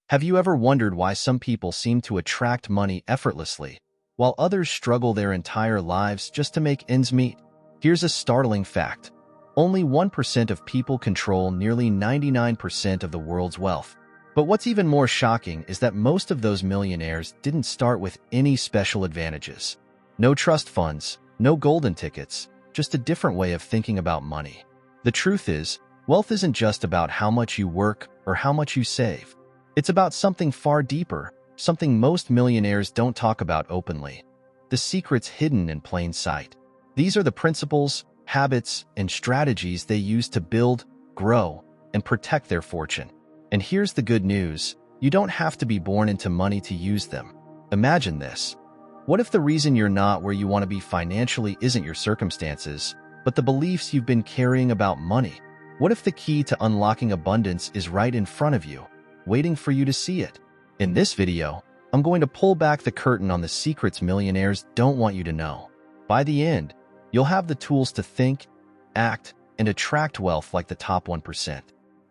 Have you ever wondered why some people seem to attract money effortlessly, while others struggle their entire lives just to make ends meet? Here's a startling fact. Only 1% of people control nearly 99% of the world's wealth. But what's even more shocking is that most of those millionaires didn't start with any special advantages. No trust funds, no golden tickets, just a different way of thinking about money. The truth is, wealth isn't just about how much you work or how much you save. It's about something far deeper, something most millionaires don't talk about openly. The secrets hidden in plain sight. These are the principles, habits, and strategies they use to build, grow, and protect their fortune. And here's the good news. You don't have to be born into money to use them. Imagine this. What if the reason you're not where you want to be financially isn't your circumstances, but the beliefs you've been carrying about money? What if the key to unlocking abundance is right in front of you, waiting for you to see it? In this video, I'm going to pull back the curtain on the secrets millionaires don't want you to know. By the end, you'll have the tools to think, act, and attract wealth like the top 1%.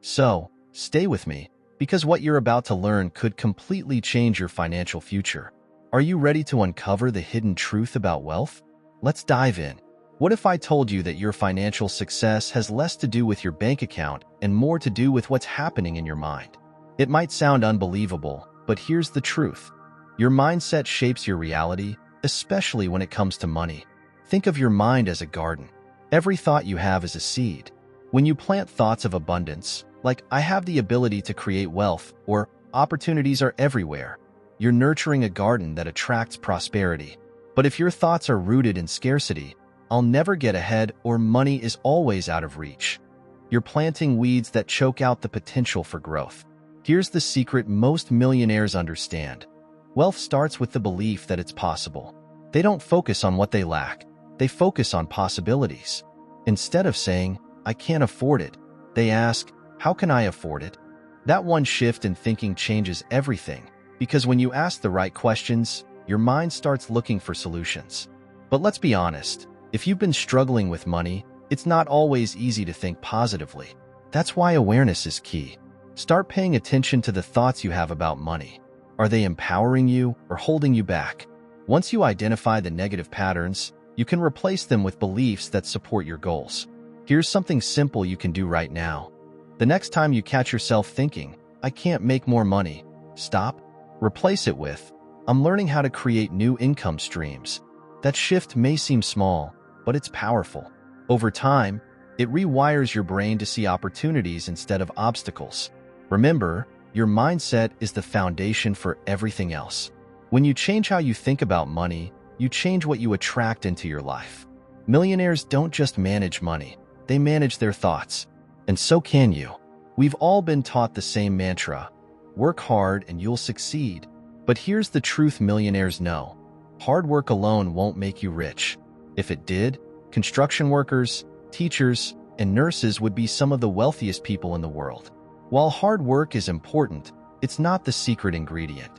So, stay with me, because what you're about to learn could completely change your financial future. Are you ready to uncover the hidden truth about wealth? Let's dive in. What if I told you that your financial success has less to do with your bank account and more to do with what's happening in your mind? It might sound unbelievable, but here's the truth. Your mindset shapes your reality, especially when it comes to money. Think of your mind as a garden. Every thought you have is a seed. When you plant thoughts of abundance, like "I have the ability to create wealth" or "opportunities are everywhere," you're nurturing a garden that attracts prosperity. But if your thoughts are rooted in scarcity, "I'll never get ahead" or "money is always out of reach," you're planting weeds that choke out the potential for growth. Here's the secret most millionaires understand. Wealth starts with the belief that it's possible. They don't focus on what they lack. They focus on possibilities. Instead of saying, "I can't afford it," they ask, "How can I afford it?" That one shift in thinking changes everything, because when you ask the right questions, your mind starts looking for solutions. But let's be honest, if you've been struggling with money, it's not always easy to think positively. That's why awareness is key. Start paying attention to the thoughts you have about money. Are they empowering you or holding you back? Once you identify the negative patterns, you can replace them with beliefs that support your goals. Here's something simple you can do right now. The next time you catch yourself thinking, "I can't make more money," stop. Replace it with, "I'm learning how to create new income streams." That shift may seem small, but it's powerful. Over time, it rewires your brain to see opportunities instead of obstacles. Remember, your mindset is the foundation for everything else. When you change how you think about money, you change what you attract into your life. Millionaires don't just manage money, they manage their thoughts. And so can you. We've all been taught the same mantra: work hard and you'll succeed. But here's the truth millionaires know. Hard work alone won't make you rich. If it did, construction workers, teachers, and nurses would be some of the wealthiest people in the world. While hard work is important, it's not the secret ingredient.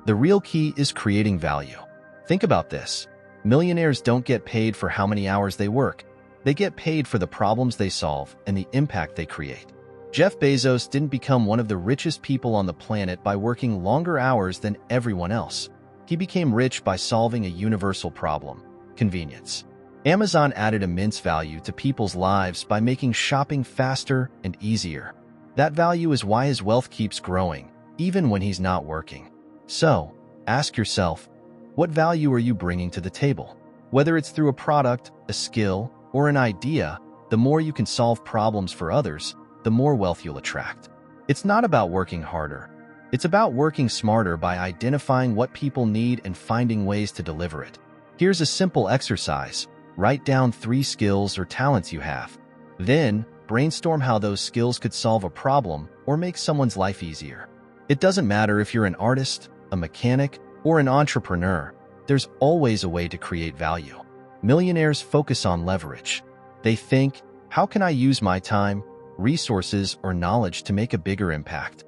The real key is creating value. Think about this. Millionaires don't get paid for how many hours they work. They get paid for the problems they solve and the impact they create. Jeff Bezos didn't become one of the richest people on the planet by working longer hours than everyone else. He became rich by solving a universal problem: convenience. Amazon added immense value to people's lives by making shopping faster and easier. That value is why his wealth keeps growing, even when he's not working. So, ask yourself, what value are you bringing to the table? Whether it's through a product, a skill, or an idea, the more you can solve problems for others, the more wealth you'll attract. It's not about working harder. It's about working smarter by identifying what people need and finding ways to deliver it. Here's a simple exercise. Write down 3 skills or talents you have. Then, brainstorm how those skills could solve a problem or make someone's life easier. It doesn't matter if you're an artist, a mechanic, or an entrepreneur. There's always a way to create value. Millionaires focus on leverage. They think, how can I use my time, resources, or knowledge to make a bigger impact?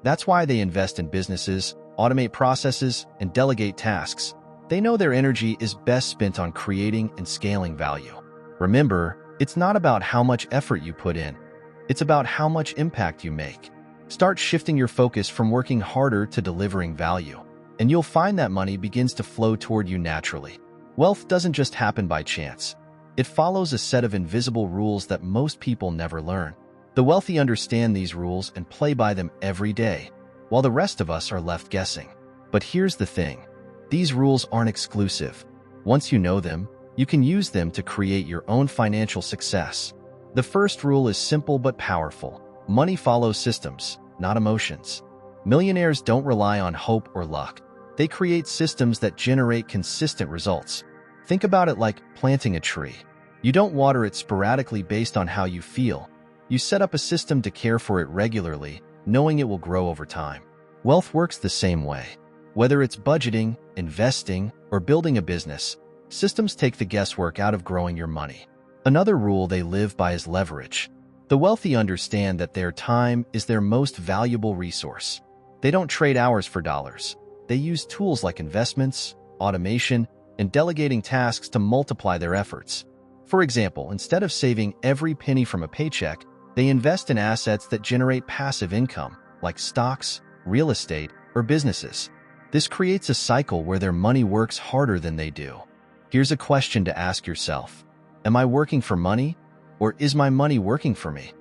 That's why they invest in businesses, automate processes, and delegate tasks. They know their energy is best spent on creating and scaling value. Remember, it's not about how much effort you put in. It's about how much impact you make. Start shifting your focus from working harder to delivering value, and you'll find that money begins to flow toward you naturally. Wealth doesn't just happen by chance. It follows a set of invisible rules that most people never learn. The wealthy understand these rules and play by them every day, while the rest of us are left guessing. But here's the thing. These rules aren't exclusive. Once you know them, you can use them to create your own financial success. The first rule is simple but powerful. Money follows systems, not emotions. Millionaires don't rely on hope or luck. They create systems that generate consistent results. Think about it like planting a tree. You don't water it sporadically based on how you feel. You set up a system to care for it regularly, knowing it will grow over time. Wealth works the same way. Whether it's budgeting, investing, or building a business, systems take the guesswork out of growing your money. Another rule they live by is leverage. The wealthy understand that their time is their most valuable resource. They don't trade hours for dollars. They use tools like investments, automation, and delegating tasks to multiply their efforts. For example, instead of saving every penny from a paycheck, they invest in assets that generate passive income, like stocks, real estate, or businesses. This creates a cycle where their money works harder than they do. Here's a question to ask yourself. Am I working for money, or is my money working for me?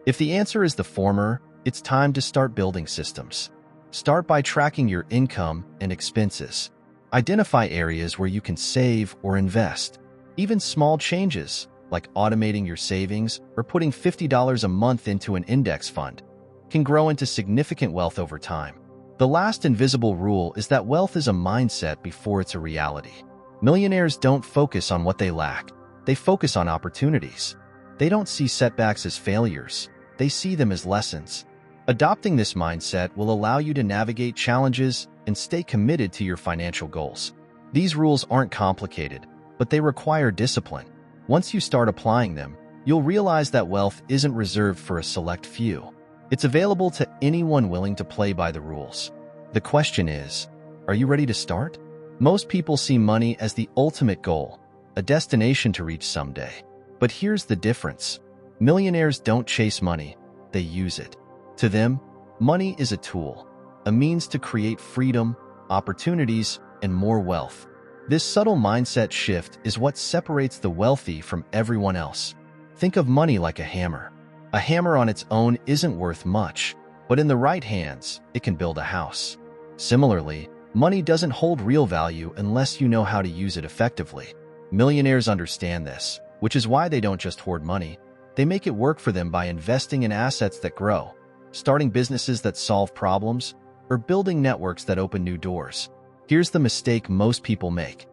If the answer is the former, it's time to start building systems. Start by tracking your income and expenses. Identify areas where you can save or invest. Even small changes, like automating your savings or putting $50 a month into an index fund, can grow into significant wealth over time. The last invisible rule is that wealth is a mindset before it's a reality. Millionaires don't focus on what they lack. They focus on opportunities. They don't see setbacks as failures. They see them as lessons. Adopting this mindset will allow you to navigate challenges and stay committed to your financial goals. These rules aren't complicated, but they require discipline. Once you start applying them, you'll realize that wealth isn't reserved for a select few. It's available to anyone willing to play by the rules. The question is, are you ready to start? Most people see money as the ultimate goal, a destination to reach someday. But here's the difference. Millionaires don't chase money, they use it. To them, money is a tool, a means to create freedom, opportunities, and more wealth. This subtle mindset shift is what separates the wealthy from everyone else. Think of money like a hammer. A hammer on its own isn't worth much, but in the right hands, it can build a house. Similarly, money doesn't hold real value unless you know how to use it effectively. Millionaires understand this, which is why they don't just hoard money. They make it work for them by investing in assets that grow, starting businesses that solve problems, or building networks that open new doors. Here's the mistake most people make.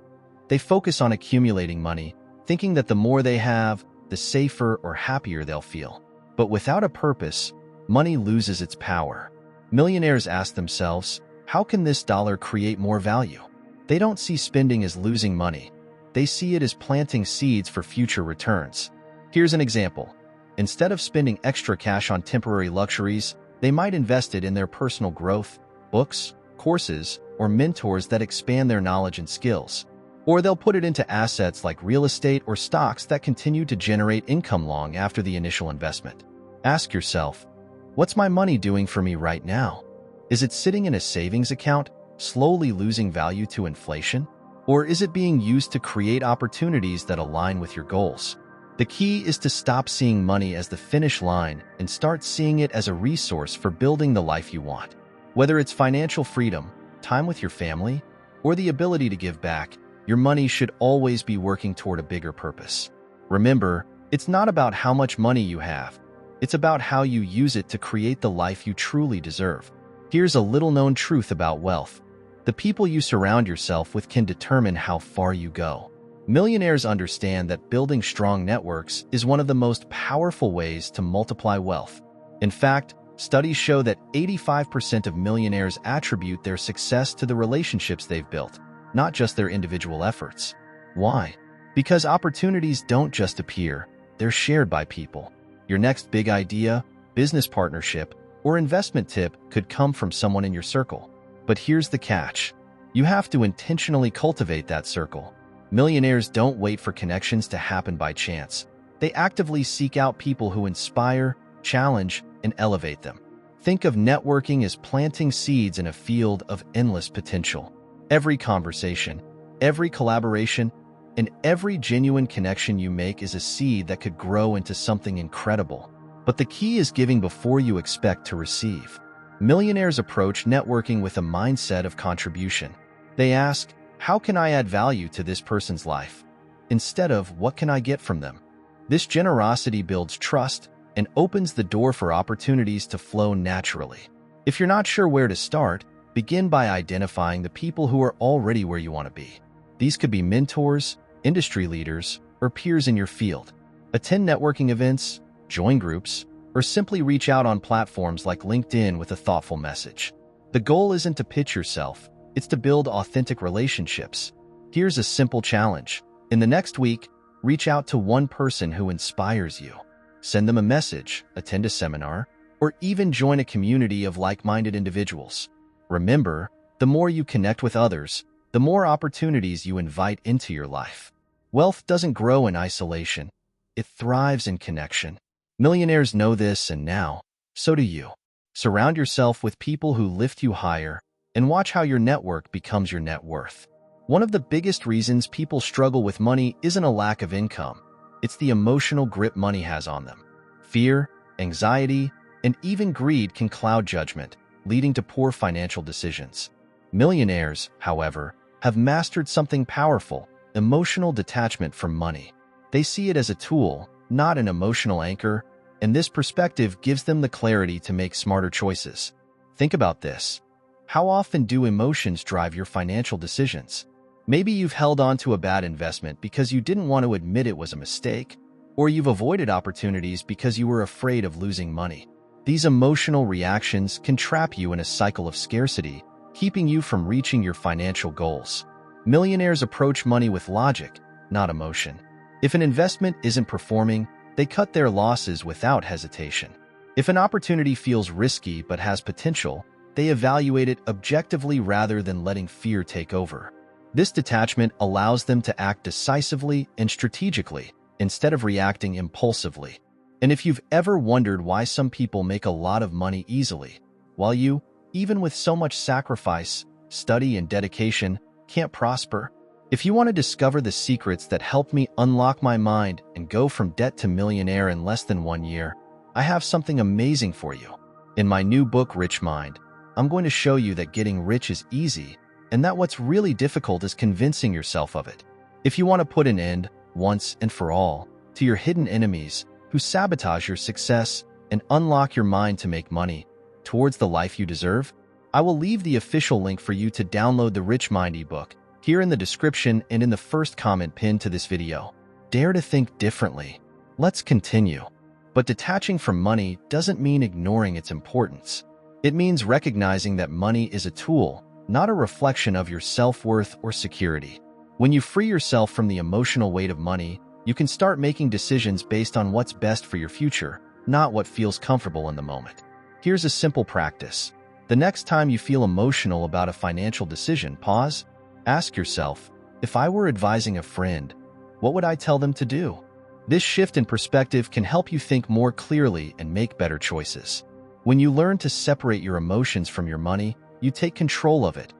They focus on accumulating money, thinking that the more they have, the safer or happier they'll feel. But without a purpose, money loses its power. Millionaires ask themselves, how can this dollar create more value? They don't see spending as losing money. They see it as planting seeds for future returns. Here's an example. Instead of spending extra cash on temporary luxuries, they might invest it in their personal growth, books, courses, or mentors that expand their knowledge and skills. Or they'll put it into assets like real estate or stocks that continue to generate income long after the initial investment. Ask yourself, what's my money doing for me right now? Is it sitting in a savings account, slowly losing value to inflation? Or is it being used to create opportunities that align with your goals? The key is to stop seeing money as the finish line and start seeing it as a resource for building the life you want. Whether it's financial freedom, time with your family, or the ability to give back, your money should always be working toward a bigger purpose. Remember, it's not about how much money you have. It's about how you use it to create the life you truly deserve. Here's a little-known truth about wealth. The people you surround yourself with can determine how far you go. Millionaires understand that building strong networks is one of the most powerful ways to multiply wealth. In fact, studies show that 85% of millionaires attribute their success to the relationships they've built, not just their individual efforts. Why? Because opportunities don't just appear, they're shared by people. Your next big idea, business partnership, or investment tip could come from someone in your circle. But here's the catch. You have to intentionally cultivate that circle. Millionaires don't wait for connections to happen by chance. They actively seek out people who inspire, challenge, and elevate them. Think of networking as planting seeds in a field of endless potential. Every conversation, every collaboration, and every genuine connection you make is a seed that could grow into something incredible. But the key is giving before you expect to receive. Millionaires approach networking with a mindset of contribution. They ask, how can I add value to this person's life? Instead of, what can I get from them? This generosity builds trust and opens the door for opportunities to flow naturally. If you're not sure where to start, begin by identifying the people who are already where you want to be. These could be mentors, industry leaders, or peers in your field. Attend networking events, join groups, or simply reach out on platforms like LinkedIn with a thoughtful message. The goal isn't to pitch yourself, it's to build authentic relationships. Here's a simple challenge. In the next week, reach out to one person who inspires you. Send them a message, attend a seminar, or even join a community of like-minded individuals. Remember, the more you connect with others, the more opportunities you invite into your life. Wealth doesn't grow in isolation. It thrives in connection. Millionaires know this, and now, so do you. Surround yourself with people who lift you higher and watch how your network becomes your net worth. One of the biggest reasons people struggle with money isn't a lack of income. It's the emotional grip money has on them. Fear, anxiety, and even greed can cloud judgment, leading to poor financial decisions. Millionaires, however, have mastered something powerful: emotional detachment from money. They see it as a tool, not an emotional anchor, and this perspective gives them the clarity to make smarter choices. Think about this. How often do emotions drive your financial decisions? Maybe you've held on to a bad investment because you didn't want to admit it was a mistake, or you've avoided opportunities because you were afraid of losing money. These emotional reactions can trap you in a cycle of scarcity, keeping you from reaching your financial goals. Millionaires approach money with logic, not emotion. If an investment isn't performing, they cut their losses without hesitation. If an opportunity feels risky but has potential, they evaluate it objectively rather than letting fear take over. This detachment allows them to act decisively and strategically instead of reacting impulsively. And if you've ever wondered why some people make a lot of money easily, while you, even with so much sacrifice, study, and dedication, can't prosper, if you want to discover the secrets that helped me unlock my mind and go from debt to millionaire in less than 1 year, I have something amazing for you. In my new book, Rich Mind, I'm going to show you that getting rich is easy and that what's really difficult is convincing yourself of it. If you want to put an end, once and for all, to your hidden enemies who sabotage your success and unlock your mind to make money towards the life you deserve, I will leave the official link for you to download the Rich Mind ebook here in the description and in the first comment pinned to this video. Dare to think differently. Let's continue. But detaching from money doesn't mean ignoring its importance. It means recognizing that money is a tool, not a reflection of your self-worth or security. When you free yourself from the emotional weight of money, you can start making decisions based on what's best for your future, not what feels comfortable in the moment. Here's a simple practice. The next time you feel emotional about a financial decision, pause. Ask yourself, if I were advising a friend, what would I tell them to do? This shift in perspective can help you think more clearly and make better choices. When you learn to separate your emotions from your money, you take control of it,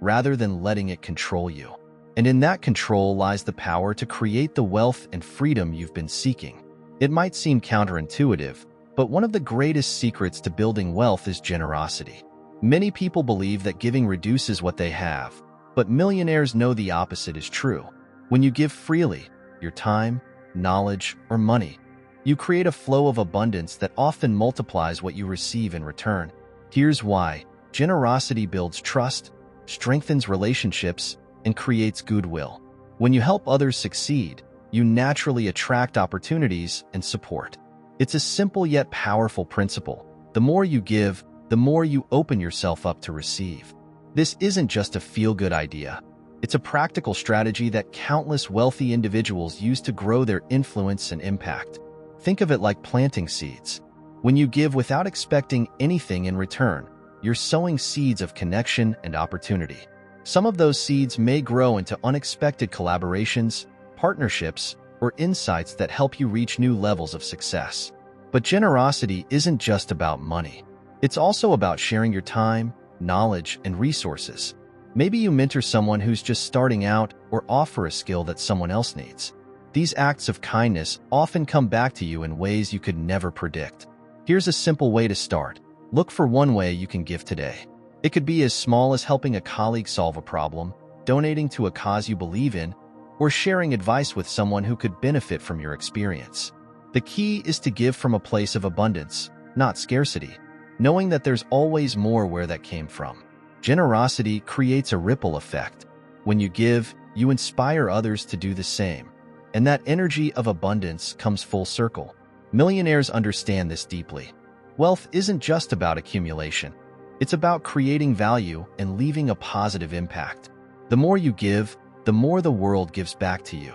rather than letting it control you. And in that control lies the power to create the wealth and freedom you've been seeking. It might seem counterintuitive, but one of the greatest secrets to building wealth is generosity. Many people believe that giving reduces what they have, but millionaires know the opposite is true. When you give freely, your time, knowledge, or money, you create a flow of abundance that often multiplies what you receive in return. Here's why. Generosity builds trust, strengthens relationships, and creates goodwill. When you help others succeed, you naturally attract opportunities and support. It's a simple yet powerful principle. The more you give, the more you open yourself up to receive. This isn't just a feel-good idea. It's a practical strategy that countless wealthy individuals use to grow their influence and impact. Think of it like planting seeds. When you give without expecting anything in return, you're sowing seeds of connection and opportunity. Some of those seeds may grow into unexpected collaborations, partnerships, or insights that help you reach new levels of success. But generosity isn't just about money. It's also about sharing your time, knowledge, and resources. Maybe you mentor someone who's just starting out or offer a skill that someone else needs. These acts of kindness often come back to you in ways you could never predict. Here's a simple way to start. Look for one way you can give today. It could be as small as helping a colleague solve a problem, donating to a cause you believe in, or sharing advice with someone who could benefit from your experience. The key is to give from a place of abundance, not scarcity, knowing that there's always more where that came from. Generosity creates a ripple effect. When you give, you inspire others to do the same, and that energy of abundance comes full circle. Millionaires understand this deeply. Wealth isn't just about accumulation. It's about creating value and leaving a positive impact. The more you give, the more the world gives back to you.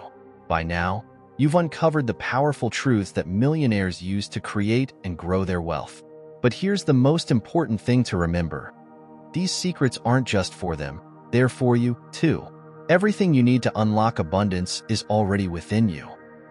By now, you've uncovered the powerful truths that millionaires use to create and grow their wealth. But here's the most important thing to remember. These secrets aren't just for them, they're for you, too. Everything you need to unlock abundance is already within you.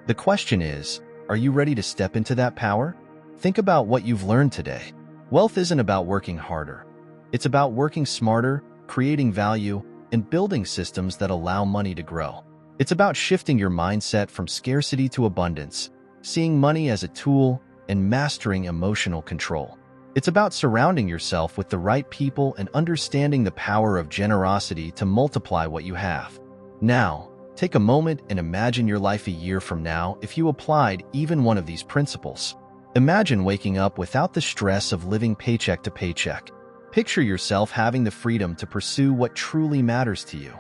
The question is, are you ready to step into that power? Think about what you've learned today. Wealth isn't about working harder. It's about working smarter, creating value, and building systems that allow money to grow. It's about shifting your mindset from scarcity to abundance, seeing money as a tool, and mastering emotional control. It's about surrounding yourself with the right people and understanding the power of generosity to multiply what you have. Now, take a moment and imagine your life a year from now if you applied even one of these principles. Imagine waking up without the stress of living paycheck to paycheck. Picture yourself having the freedom to pursue what truly matters to you.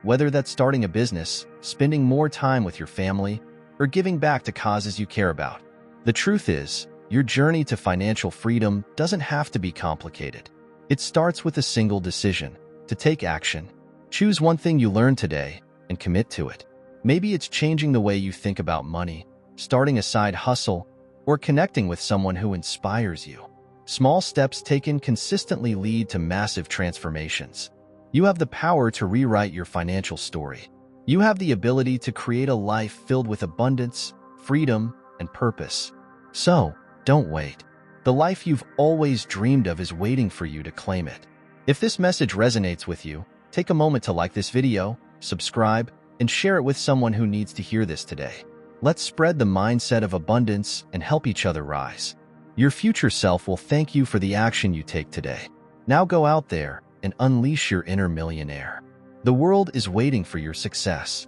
Whether that's starting a business, spending more time with your family, or giving back to causes you care about. The truth is, your journey to financial freedom doesn't have to be complicated. It starts with a single decision: to take action. Choose one thing you learned today and commit to it. Maybe it's changing the way you think about money, starting a side hustle, or connecting with someone who inspires you. Small steps taken consistently lead to massive transformations. You have the power to rewrite your financial story. You have the ability to create a life filled with abundance, freedom, and purpose. So, don't wait. The life you've always dreamed of is waiting for you to claim it. If this message resonates with you, take a moment to like this video, subscribe, and share it with someone who needs to hear this today. Let's spread the mindset of abundance and help each other rise. Your future self will thank you for the action you take today. Now go out there and unleash your inner millionaire. The world is waiting for your success.